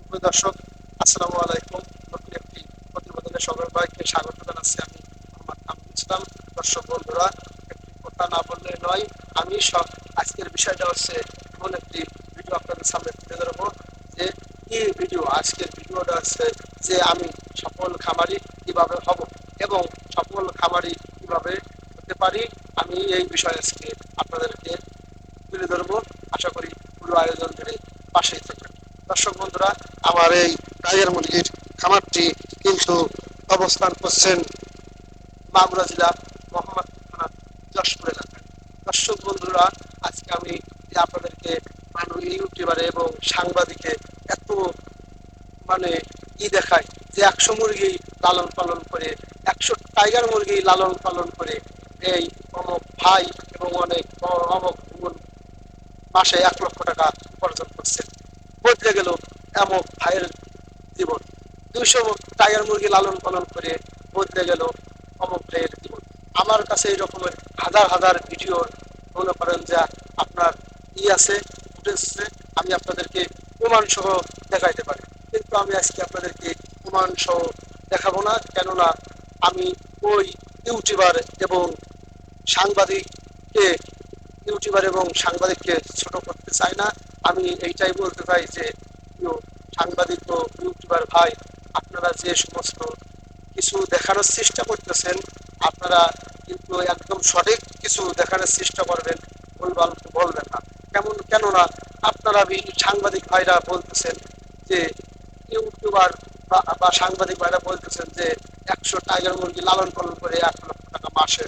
প্রিয় দর্শক, আসসালামু আলাইকুম। নতুন একটি প্রতিবেদনে সবাইকে স্বাগত জানাচ্ছি। আমি মোহাম্মদ আমিনুল ইসলাম। দর্শক বন্ধুরা, একটি কথা না বললে নয়। আমি সব আজকের বিষয়টা হচ্ছে এমন একটি ভিডিও আপনাদের সামনে তুলে ধরবো যে এই ভিডিও, আজকের ভিডিওটা হচ্ছে যে আমি সফল খামারি কিভাবে হব এবং সফল খামারি কিভাবে হতে পারি। আমি এই বিষয়ে আজকে আপনাদেরকে তুলে ধরবো। আশা করি পুরো আয়োজন জুড়ে পাশেই থাকবেন। দর্শক বন্ধুরা, আমার এই টাইগার মুরগির খামারটি কিন্তু অবস্থান করছেন মাগুরা জেলা মোহাম্মদপুর থানা যশপুর এলাকায়। দর্শক বন্ধুরা, আজকে আমি আপনাদেরকে মানুষ ইউটিউবারে এবং সাংবাদিকে এত মানে দেখায় যে 100 মুরগি লালন পালন করে, 100 টাইগার মুরগি লালন পালন করে এই অমক ভাই এবং অনেক অমক বোন মাসে 1 লক্ষ টাকা উপার্জন করছেন। বদলে গেল এমন ভাইয়ের জীবন। 200 টাইগার মুরগি লালন পালন করে বদলে গেল অমক ভাইয়ের জীবন। আমার কাছে এই রকমের হাজার হাজার ভিডিও মনে করেন যা আপনার আছে, ফুটেজে আমি আপনাদেরকে প্রমাণ সহ দেখাইতে পারি। কিন্তু আমি আজকে আপনাদেরকে প্রমাণ সহ দেখাবো না, কেননা আমি ওই ইউটিউবার এবং সাংবাদিককে সাংবাদিককে ছোট করতে চাই না। আমি এইটাই বলতে চাই যে প্রিয় সাংবাদিক ও ইউটিউবার ভাই, আপনারা যে সমস্ত কিছু দেখানোর চেষ্টা করতেছেন, আপনারা কিন্তু একদম সঠিক কিছু দেখানোর চেষ্টা করবেন, ভুলভাল বলবেন না। কেননা আপনারা সাংবাদিক ভাইরা বলতেছেন যে ইউটিউবার বা সাংবাদিক ভাইরা বলতেছেন যে 100 টাইগার মুরগি লালন পালন করে 1 লক্ষ টাকা মাসে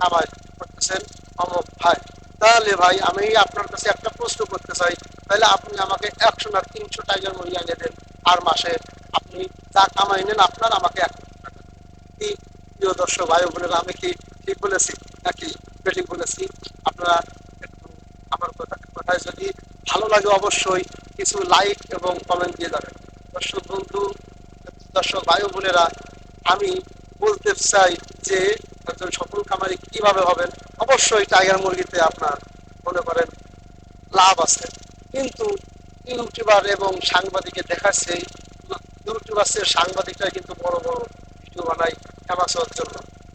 কামাই করতেছেন অমক ভাই। তাহলে ভাই, আমি আপনার কাছে একটা প্রশ্ন করতে চাই, তাহলে আপনি আমাকে 100 না 300 টাইগার মুরগি এনে দেন, আর মাসে আপনি যা কামাই নেন আপনার, আমাকে 1 লক্ষ টাকা। কি প্রিয় দর্শক ভাই বোনেরা, আমি কি ঠিক বলেছি নাকি বেঠিক বলেছি? আপনারা একটু আমার কথায় যদি ভালো লাগে অবশ্যই কিছু লাইক এবং কমেন্ট দিয়ে যাবেন। দর্শক বন্ধু, দর্শক ভাই বোনেরা, আমি বলতে চাই যে একজন সফল খামারি কিভাবে হবেন। অবশ্যই টাইগার মুরগিতে আপনার মনে করেন লাভ আছে, কিন্তু ইউটিউবার এবং সাংবাদিকে দেখাচ্ছে ইউটিউবার্সের সাংবাদিকরা কিন্তু বড় বড় ভিডিও বানায় ফেমাস হওয়ার জন্য।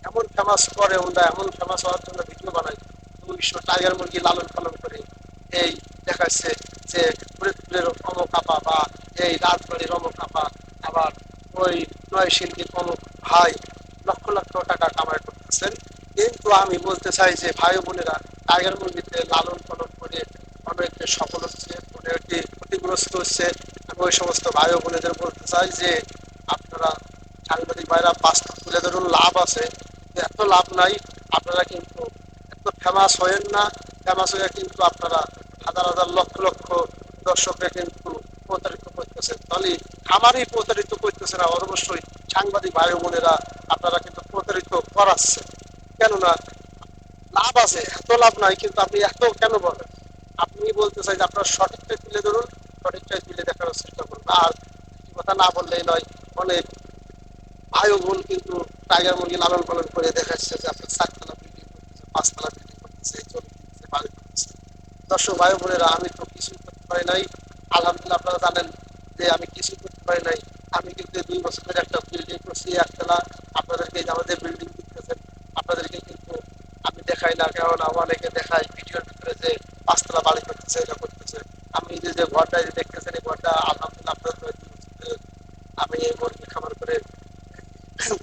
এমন ফেমাস করে ওরা, এমন ফেমাস হওয়ার জন্য ভিডিও বানায় 200 টাইগার মুরগি লালন পালন করে এই দেখাচ্ছে যে ফরিদপুরের অমক আপা বা এই রাজবাড়ির অমক আপা, আবার ওই নয়সিংদীর অমক ভাই লক্ষ লক্ষ টাকা কামাই করতেছেন। কিন্তু আমি বলতে চাই যে ভাই বোনেরা, টাইগার মুরগিতে লালন পালন করে অনেকে সফল হচ্ছে, অনেকে ক্ষতিগ্রস্ত হচ্ছে। আমি ওই সমস্ত ভাই বোনেদের বলতে চাই যে আপনারা সাংবাদিক ভাইরা বাস্তব তুলে ধরুন, লাভ আছে, এত লাভ নাই। আপনারা কিন্তু এত ফেমাস হয়েন না। ফেমাস হয়ে কিন্তু আপনারা হাজার হাজার লক্ষ লক্ষ দর্শককে কিন্তু প্রতারিত করতেছেন। তাহলে খামারই প্রতারিত করতেছে না, অবশ্যই সাংবাদিক ভাই বোনেরা আপনারা কিন্তু প্রতারিত করাচ্ছেন। কেননা লাভ আছে, এত লাভ নাই, কিন্তু আপনি এত কেন বলেন? আপনি বলতে চাই যে আপনার সঠিকটাই তুলে ধরুন, সঠিকটাই তুলে দেখানোর চেষ্টা করুন। আর কথা না বললেই নয়। অনেক ভাই বোন কিন্তু টাইগার মুরগি লালন পালন করে দেখাচ্ছে যে আপনার 4 তলা বিল্ডিং করতেছে, 5 তলা বিল্ডিং করতেছে, জমি কিনতেছে, বাড়ি করতেছে। দর্শক ভাই বোনেরা, আমি তো কিছুই করতে পারি নাই। আলহামদুলিল্লাহ, আপনারা জানেন যে আমি কিছুই করতে পারি নাই। আমি কিন্তু 2 বছরের একটা বিল্ডিং করছি, 1 তলা। আপনাদেরকে আমাদের বিল্ডিং দিতেছেন, আপনাদেরকে কিন্তু আমি দেখাই না, কেননা অনেকে দেখাই ভিডিওর ভিতরে যে 5 তলা বাড়ি করতেছে, এটা করতেছে। আমি যে যে ঘরটা দেখতেছেন, এই ঘরটা আলহামদুলিল্লাহ আপনাদের আমি এই মুরগি খামার করে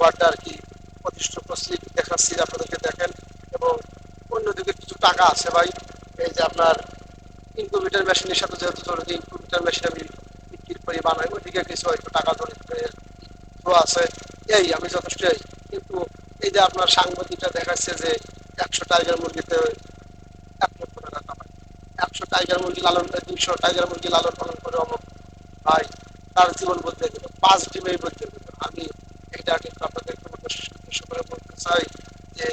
ঘরটা আর কি প্রতিষ্ঠা করছি, দেখাচ্ছি আপনাদেরকে দেখেন। এবং অন্যদিকে কিছু টাকা আছে ভাই, এই যে আপনার ইনকিউবেটর মেশিনের সাথে যেহেতু জড়িত, ইনকিউবেটর মেশিন আমি বিক্রি করে বানাই, ওইদিকে কিছু হয়তো টাকা জড়িত আছে। এই আমি যথেষ্ট কিন্তু এই যে আপনার সাংবাদিকটা দেখাচ্ছে যে 100 টাইগার মুরগিতে 1 লক্ষ টাকা কামায়, 100 টাইগার মুরগি লালন, 200 টাইগার মুরগি লালন পালন করে অমুক ভাই তার জীবন বদলে গেল, 5 ডিমেই বদলে গেল। আমি এটা কিন্তু আপনাদেরকে উদ্দেশ্য করে বলতে চাই যে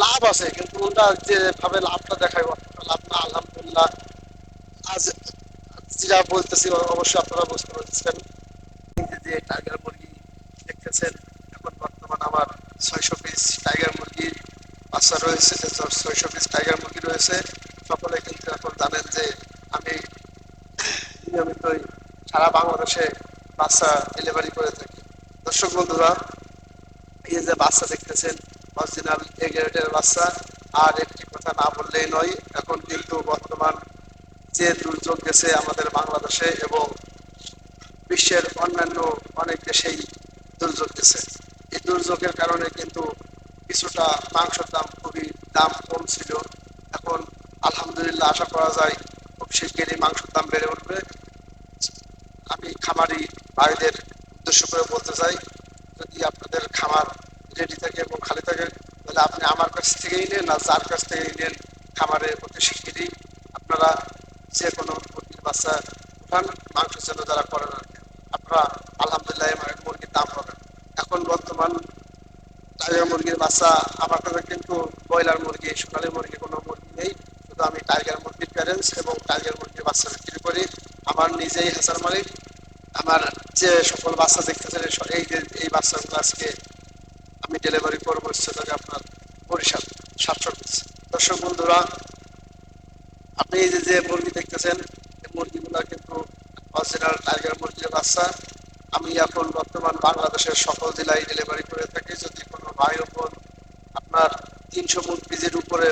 লাভ আছে, কিন্তু ওটা যেভাবে লাভটা দেখায় অতটা লাভ না। আলহামদুলিল্লাহ, আজ যেটা বলতেছি অবশ্যই আপনারা বুঝতে পারছেন। যে টাইগার মুরগি দেখতেছেন, এখন বর্তমান আমার 600 পিস টাইগার মুরগির বাচ্চা রয়েছে, 600 পিস টাইগার মুরগি রয়েছে। সকলে কিন্তু এখন জানেন যে আমি নিয়মিতই সারা বাংলাদেশে বাচ্চা ডেলিভারি করে থাকি। দর্শক বন্ধুরা, এই যে বাচ্চা দেখতেছেন অরিজিনাল এ গ্রেডের বাচ্চা। আর একটি কথা না বললেই নয়, এখন কিন্তু বর্তমান যে দুর্যোগ গেছে আমাদের বাংলাদেশে এবং বিশ্বের অন্যান্য অনেক দেশেই দুর্যোগ গেছে, এই দুর্যোগের কারণে কিন্তু কিছুটা মাংসের দাম খুবই কম ছিল। এখন আলহামদুলিল্লাহ আশা করা যায় খুব শিগগিরই মাংসের দাম বেড়ে উঠবে। আমি খামারি ভাইদের উদ্দেশ্য করে বলতে চাই, যদি আপনাদের খামার রেডি থাকে এবং খালি থাকে, তাহলে আপনি আমার কাছ থেকেই নেন আর যার কাছ থেকেই নেন, খামারে অতি শিগগিরই আপনারা যে কোনো মুরগির বাচ্চা উঠান, মাংসের জন্য যারা করেন আর কি, আপনারা আলহামদুলিল্লাহ মুরগির দাম পাবেন। এখন বর্তমান টাইগার মুরগির বাচ্চা আমার কাছে কিন্তু ব্রয়লার মুরগি, সোনালী মুরগি কোনো মুরগি নেই, শুধু আমি টাইগার মুরগির প্যারেন্টস এবং টাইগার মুরগির বাচ্চা বিক্রি করি। আমার নিজেই হাসার মালিক। আমার যে সকল বাচ্চা দেখতেছেন এই যে এই বাচ্চাগুলো আজকে আমি ডেলিভারি করবো হচ্ছে যে আপনার বরিশাল 700 পিস। দর্শক বন্ধুরা, আপনি এই যে যে মুরগি দেখতেছেন এই মুরগিগুলা কিন্তু অরিজিনাল টাইগার মুরগির বাচ্চা। আমি এখন বর্তমান বাংলাদেশের সকল জেলায় ডেলিভারি করে থাকি। যদি কোনো ভাই ও বোন আপনার 300 পিসের উপরে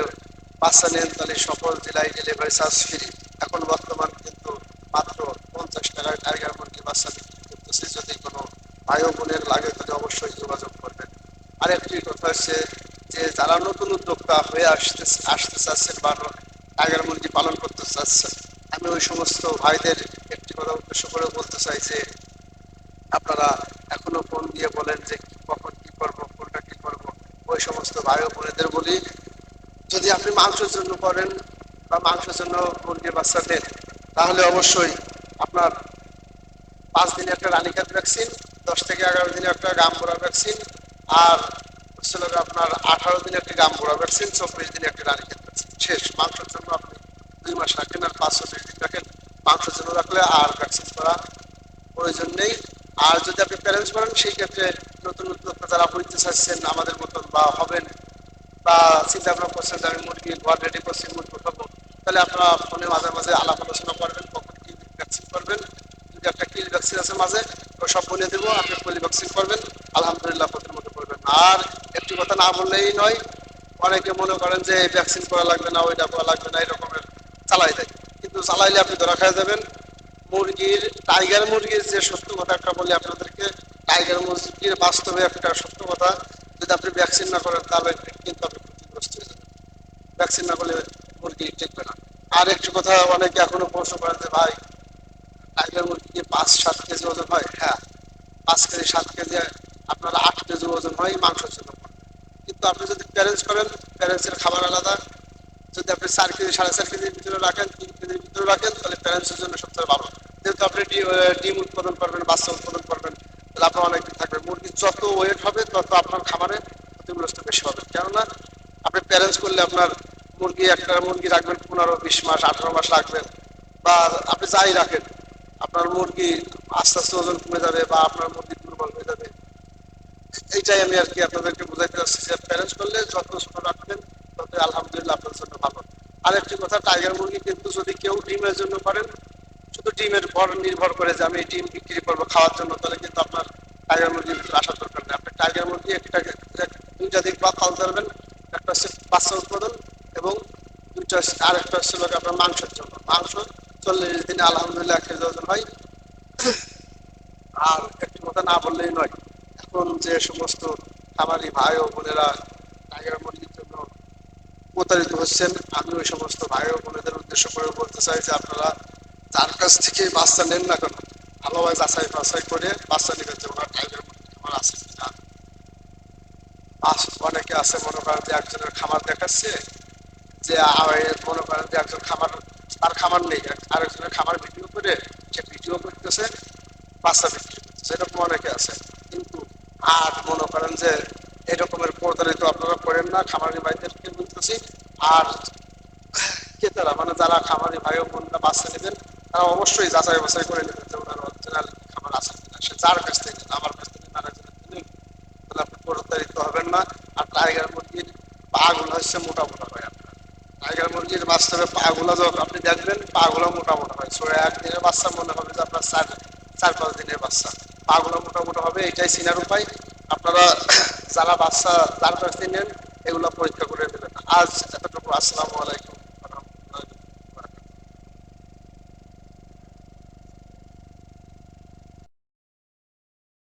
বাচ্চা নেন, তাহলে সকল জেলায় ডেলিভারি চার্জ ফ্রি। এখন বর্তমান কিন্তু মাত্র 50 টাকায় টাইগার মুরগির বাচ্চা বিক্রি করতেছি। যদি কোনো ভাই ও বোনের লাগে তাহলে অবশ্যই যোগাযোগ করবেন। আরেকটি কথা হচ্ছে যে যারা নতুন উদ্যোক্তা হয়ে আসতে চাচ্ছেন বা টাইগার মুরগি পালন করতে চাচ্ছেন, আমি ওই সমস্ত ভাইদের একটি কথা উদ্দেশ্য করে বলতে চাই যে আপনারা এখনো ফোন দিয়ে বলেন যে কখন কি করবো, কোনটা কি করবো, ওই সমস্ত ভাই ও বোনেদের বলি, যদি আপনি মাংসের জন্য করেন বা মাংসের জন্য মুরগির বাচ্চা দেন, তাহলে অবশ্যই আপনার 5 দিনে একটা রানীক্ষেত ভ্যাকসিন, 10 থেকে 11 দিনে একটা গামবোরা ভ্যাকসিন, আর হচ্ছিল আপনার 18 দিনে একটি গামবোরা ভ্যাকসিন, 24 দিনে একটি রানীক্ষেত ভ্যাকসিন শেষ। মাংসের জন্য আপনি 2 মাস রাখেন আর 520 দিন রাখেন, মাংসের জন্য রাখলে আর ভ্যাকসিন করা প্রয়োজন নেই। আর যদি আপনি প্যারেন্টস করেন, সেই ক্ষেত্রে নতুন উদ্যোক্তা যারা হইতে চাচ্ছেন আমাদের মতন বা হবেন বা চিন্তা ভাবনা করছেন যে আমি মুরগি ঘর রেডি করছি মুরগি উঠাবো, তাহলে আপনারা ফোনে মাঝে মাঝে আলাপ আলোচনা করবেন কখন কি ভ্যাকসিন করবেন। যদি একটা কিল ভ্যাকসিন আছে মাঝে, তো সব বলে দেবো, আপনি পলি ভ্যাকসিন করবেন, আলহামদুলিল্লাহ প্রতির মতো করবেন। আর একটি কথা না বললেই নয়, অনেকে মনে করেন যে ভ্যাকসিন করা লাগবে না, ওইটা করা লাগবে না, এরকমের চালাই দেয়, কিন্তু চালাইলে আপনি ধরা খাই যাবেন। মুরগির টাইগার মুরগির যে সত্য কথা একটা বলি আপনাদেরকে, টাইগার মুরগির বাস্তবে একটা সত্য কথা, যদি আপনি ভ্যাকসিন না করেন তাহলে কিন্তু আপনি ক্ষতিগ্রস্ত হয়ে যাবেন। ভ্যাকসিন না করলে মুরগি টিকবে না। আর একটু কথা অনেকে এখনো প্রশ্ন করেন যে ভাই টাইগার মুরগি কি 5-7 কেজি ওজন হয়? হ্যাঁ, 5 কেজি 7 কেজি আপনার 8 কেজি ওজন হয় মাংসের জন্য। কিন্তু আপনি যদি প্যারেন্টস করেন, প্যারেন্টসের খাবার আলাদা। যদি আপনি 4 কেজি 4.5 কেজির ভিতরে রাখেন, 3 কেজির ভিতরে রাখেন, তাহলে প্যারেন্টসের জন্য সবচেয়ে ভালো। যেহেতু আপনি ডিম উৎপাদন করবেন, বাচ্চা উৎপাদন করবেন, তাহলে আপনার অনেকদিন থাকবে। মুরগির যত ওয়েট হবে তত আপনার খামারে ক্ষতিগ্রস্ত বেশি হবে। কেননা আপনি প্যারেন্টস করলে আপনার একটা মুরগি রাখবেন 15-20 মাস 18 মাস রাখবেন, বা আপনি যাই রাখেন, আপনার মুরগি আস্তে আস্তে ওজন কমে যাবে বা আপনার মুরগি দুর্বল হয়ে যাবে। এইটাই আমি আর কি আপনাদেরকে বুঝাইতে চাচ্ছি যে প্যারেন্টস করলে যত ছোট রাখবেন তত আলহামদুলিল্লাহ আপনার জন্য ভালো। আর একটি কথা, টাইগার মুরগি কিন্তু যদি কেউ ডিমের জন্য করেন, শুধু ডিমের পর নির্ভর করে যে আমি ডিম বিক্রি করবো খাওয়ার জন্য, তাহলে কিন্তু আপনার টাইগার মুরগির ভিতরে আসার দরকার নেই। আপনি টাইগার মুরগি দুইটা দিক বা পাল ধরবেন, একটা হচ্ছে বাচ্চা উৎপাদন এবং আর একটা হচ্ছে আপনার মাংসের জন্য। মাংস 40 দিনে আলহামদুলিল্লাহ 1 কেজি ওজন হয়। আর একটি কথা না বললেই নয়, এখন যে সমস্ত খামারি ভাই ও বোনেরা টাইগার মুরগির জন্য প্রতারিত হচ্ছেন, আমি ওই সমস্ত ভাই ও বোনেদের উদ্দেশ্য করে বলতে চাই যে আপনারা যার কাছ থেকে বাচ্চা নেন না কেন, ভালোভাবে যাচাই বাছাই করে বাচ্চা নেবেন যে ওনার টাইগার মুরগি খামার আছে কিনা। অনেকে আছে মনে করেন যে একজনের খামার দেখাচ্ছে, যে মনে করেন যে একজন খামার, তার খামার নেই, আরেকজনের খামার ভিডিও করে সে ভিডিও করতেছে, বাচ্চা বিক্রি করতেছে, এরকম অনেকে আছে। কিন্তু আর মনে করেন যে এরকমের প্রতারিত আপনারা করেন না, খামারি ভাইদেরকে বলতেছি। আর ক্রেতারা মানে যারা খামারি ভাই ও বোনরা বাচ্চা নেবেন, তারা অবশ্যই যাচাই বাছাই করে নেবেন যে ওনার অরিজিনাল খামার আছে কিনা। সে যার কাছ থেকে নেন, আমার কাছ থেকে আরেকজনের থেকে, তাহলে আপনি প্রতারিত হবেন না। আর টাইগার মুরগির পা গুলো হচ্ছে মোটা মোটা হয়। আপনার টাইগার মুরগির বাস্তবে পা গুলো যখন আপনি দেখবেন, পা গুলো মোটা মোটা হয়। একদিনের বাচ্চা মনে হবে যে আপনার 4-5 দিনের বাচ্চা, পাগুলো মোটামুটি হবে, এটাই চিনার উপায়। আপনারা যারা বাচ্চা 4-5 দিন নেন এগুলো পরীক্ষা করে নেবেন। আজ এতটুকু, আসসালামু আলাইকুম।